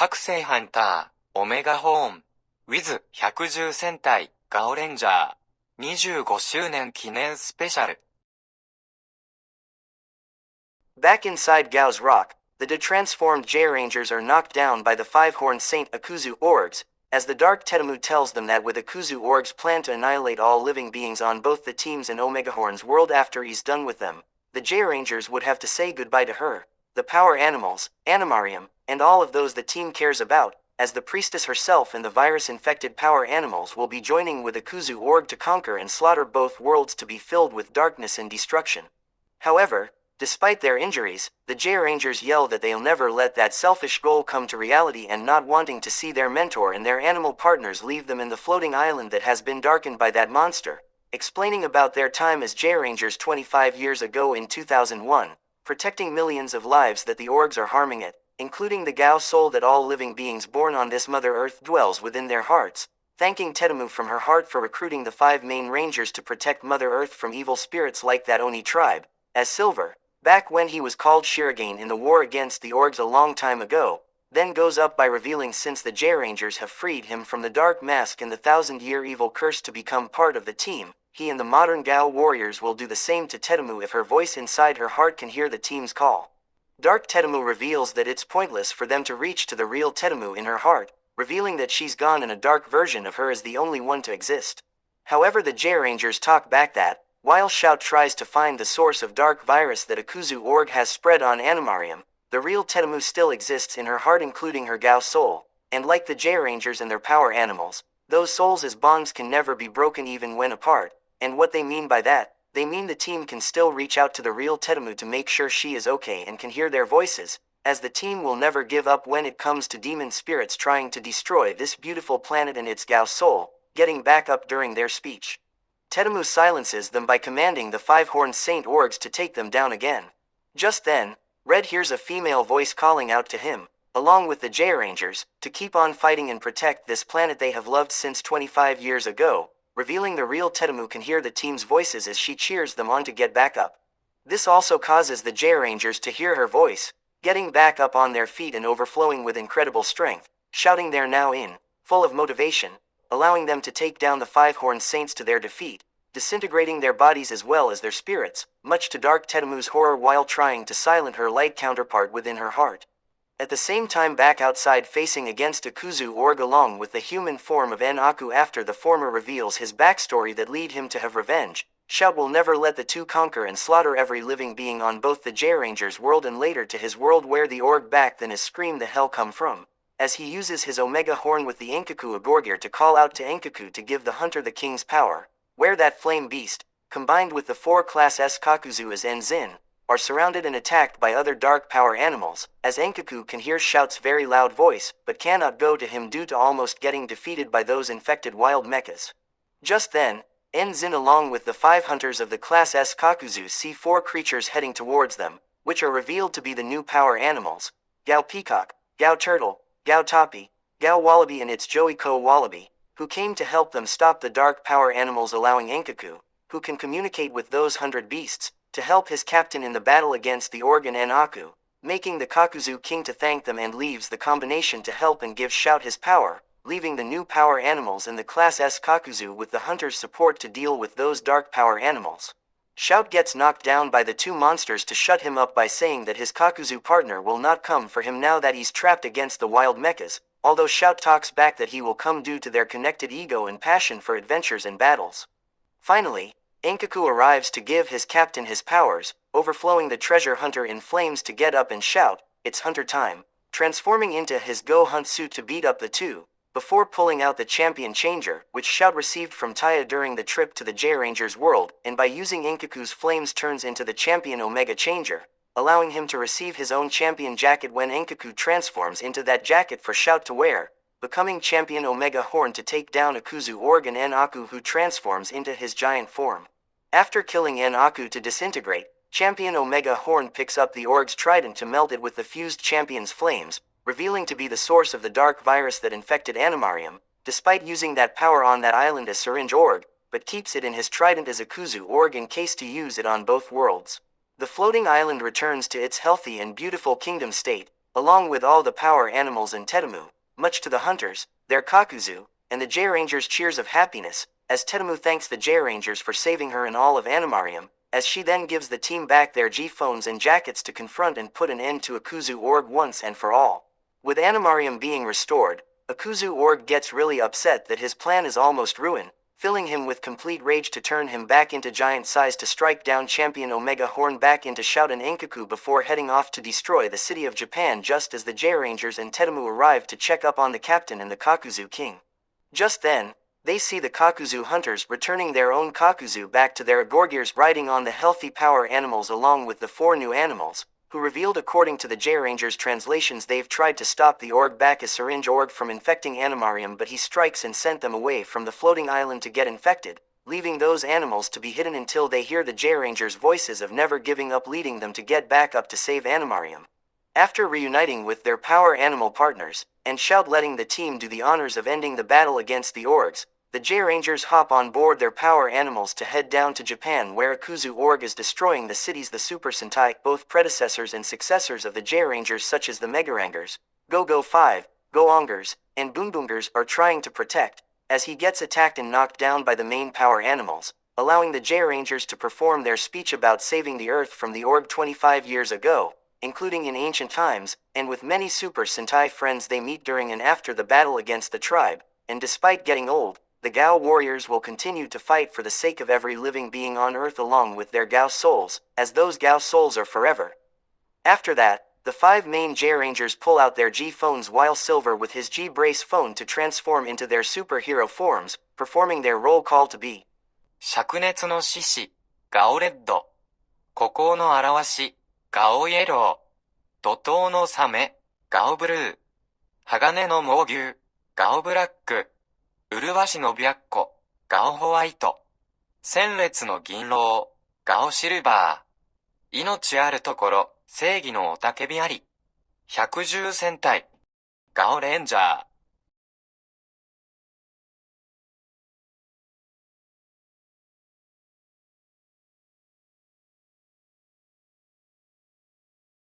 Kakusei Hunter OmegaHōn with 百獣戦隊 Gaoranger 25周年 記念 Special. Back inside Gao's rock, the de-transformed Gaorangers are knocked down by the five-horned Saint Akuzyu orgs, as the Dark Tetemu tells them that with Akuzyu orgs plan to annihilate all living beings on both the teams and OmegaHorn's world after he's done with them. The Gaorangers would have to say goodbye to her, the power animals, Animarium, and all of those the team cares about, as the priestess herself and the virus-infected power animals will be joining with Akuzyu org to conquer and slaughter both worlds to be filled with darkness and destruction. However, despite their injuries, the Gaorangers yell that they'll never let that selfish goal come to reality, and not wanting to see their mentor and their animal partners leave them in the floating island that has been darkened by that monster, explaining about their time as Gaorangers 25 years ago in 2001, protecting millions of lives that the orgs are harming it, including the Gao soul that all living beings born on this Mother Earth dwells within their hearts, thanking Tetemu from her heart for recruiting the 5 main rangers to protect Mother Earth from evil spirits like that Oni tribe, as Silver, back when he was called Shirogane in the war against the orgs a long time ago, then goes up by revealing since the Gaorangers have freed him from the dark mask and the 1,000-year evil curse to become part of the team, he and the modern Gao warriors will do the same to Tetemu if her voice inside her heart can hear the team's call. Dark Tetemu reveals that it's pointless for them to reach to the real Tetemu in her heart, revealing that she's gone and a dark version of her is the only one to exist. However, the Gaorangers talk back that, while Shout tries to find the source of dark virus that Akuzyu org has spread on Animarium, the real Tetemu still exists in her heart, including her Gao soul, and like the Gaorangers and their power animals, those souls as bonds can never be broken even when apart, and what they mean by that, they mean the team can still reach out to the real Tetemu to make sure she is okay and can hear their voices, as the team will never give up when it comes to demon spirits trying to destroy this beautiful planet and its Gao soul, getting back up during their speech. Tetemu silences them by commanding the 5-horned Saint orgs to take them down again. Just then, Red hears a female voice calling out to him, along with the Gaorangers, to keep on fighting and protect this planet they have loved since 25 years ago, revealing the real Tetemu can hear the team's voices as she cheers them on to get back up. This also causes the Gaorangers to hear her voice, getting back up on their feet and overflowing with incredible strength, shouting they're now in, full of motivation, allowing them to take down the 5-horned Saints to their defeat, disintegrating their bodies as well as their spirits, much to Dark Tetemu's horror while trying to silence her light counterpart within her heart. At the same time, back outside facing against Akuzyu org along with the human form of En-Aku after the former reveals his backstory that lead him to have revenge, Shout will never let the two conquer and slaughter every living being on both the Gaorangers world and later to his world where the org back then is scream the hell come from, as he uses his OmegaHorn with the Enkaku Agorgir to call out to Enkaku to give the hunter the king's power, where that flame beast, combined with the 4 Class S Kakuzyu as Enzin, are surrounded and attacked by other dark power animals, as Enkaku can hear Shout's very loud voice, but cannot go to him due to almost getting defeated by those infected wild mechas. Just then, Enzin along with the 5 hunters of the Class S Kakuzyu see 4 creatures heading towards them, which are revealed to be the new power animals, Gao Peacock, Gao Turtle, Gao Topi, Gao Wallaby and its Joey-Ko Wallaby, who came to help them stop the dark power animals, allowing Enkaku, who can communicate with those 100 beasts, to help his captain in the battle against the organ En-Aku, making the Kakuzyu king to thank them and leaves the combination to help and give Shout his power, leaving the new power animals and the Class S Kakuzyu with the hunter's support to deal with those dark power animals. Shout gets knocked down by the 2 monsters to shut him up by saying that his Kakuzyu partner will not come for him now that he's trapped against the wild mechas, although Shout talks back that he will come due to their connected ego and passion for adventures and battles. Finally, Enkaku arrives to give his captain his powers, overflowing the treasure hunter in flames to get up and shout, "It's hunter time," transforming into his Go Hunt suit to beat up the 2, before pulling out the champion changer, which Shout received from Taya during the trip to the Gaorangers world, and by using Enkaku's flames turns into the champion Omega changer, allowing him to receive his own champion jacket when Enkaku transforms into that jacket for Shout to wear, becoming champion OmegaHorn to take down Akuzyu org and En-Aku who transforms into his giant form. After killing En-Aku to disintegrate, champion OmegaHorn picks up the org's trident to melt it with the fused champion's flames, revealing to be the source of the dark virus that infected Animarium, despite using that power on that island as Syringe org, but keeps it in his trident as Akuzyu org in case to use it on both worlds. The floating island returns to its healthy and beautiful kingdom state, along with all the power animals in Tetemu, much to the hunters, their Kakuzyu, and the Gaorangers' cheers of happiness, as Tetemu thanks the Gaorangers for saving her and all of Animarium, as she then gives the team back their G-phones and jackets to confront and put an end to Akuzyu org once and for all. With Animarium being restored, Akuzyu org gets really upset that his plan is almost ruined, filling him with complete rage to turn him back into giant size to strike down champion OmegaHorn back into Shūnen Enkaku before heading off to destroy the city of Japan just as the Gaorangers and Tetemu arrive to check up on the captain and the Kakuzyu king. Just then, they see the Kakuzyu hunters returning their own Kakuzyu back to their Gorgiers riding on the healthy power animals along with the 4 new animals, who revealed according to the Gaorangers' translations they've tried to stop the org back as Syringe org from infecting Animarium but he strikes and sent them away from the floating island to get infected, leaving those animals to be hidden until they hear the Gaorangers' voices of never giving up leading them to get back up to save Animarium. After reuniting with their power animal partners, and Shout letting the team do the honors of ending the battle against the orgs, the Gaorangers hop on board their power animals to head down to Japan where Akuzyu org is destroying the cities the Super Sentai, both predecessors and successors of the Gaorangers such as the Megarangers, GoGoV, Go-Ongers, and Boonboomgers are trying to protect, as he gets attacked and knocked down by the main power animals, allowing the Gaorangers to perform their speech about saving the Earth from the org 25 years ago, including in ancient times, and with many Super Sentai friends they meet during and after the battle against the tribe, and despite getting old, the Gao warriors will continue to fight for the sake of every living being on Earth along with their Gao souls, as those Gao souls are forever. After that, the 5 main Gaorangers pull out their G-phones while Silver with his G-brace phone to transform into their superhero forms, performing their roll call to be 灼熱の獅子、ガオレッド。孤高の表し、ガオイエロー。怒涛のサメ、ガオブルー。鋼の猛牛、ガオブラック。麗しの白虎、ガオホワイト。鮮烈の銀狼、ガオシルバー。命あるところ、正義の雄たけびあり。百獣戦隊、ガオレンジャー。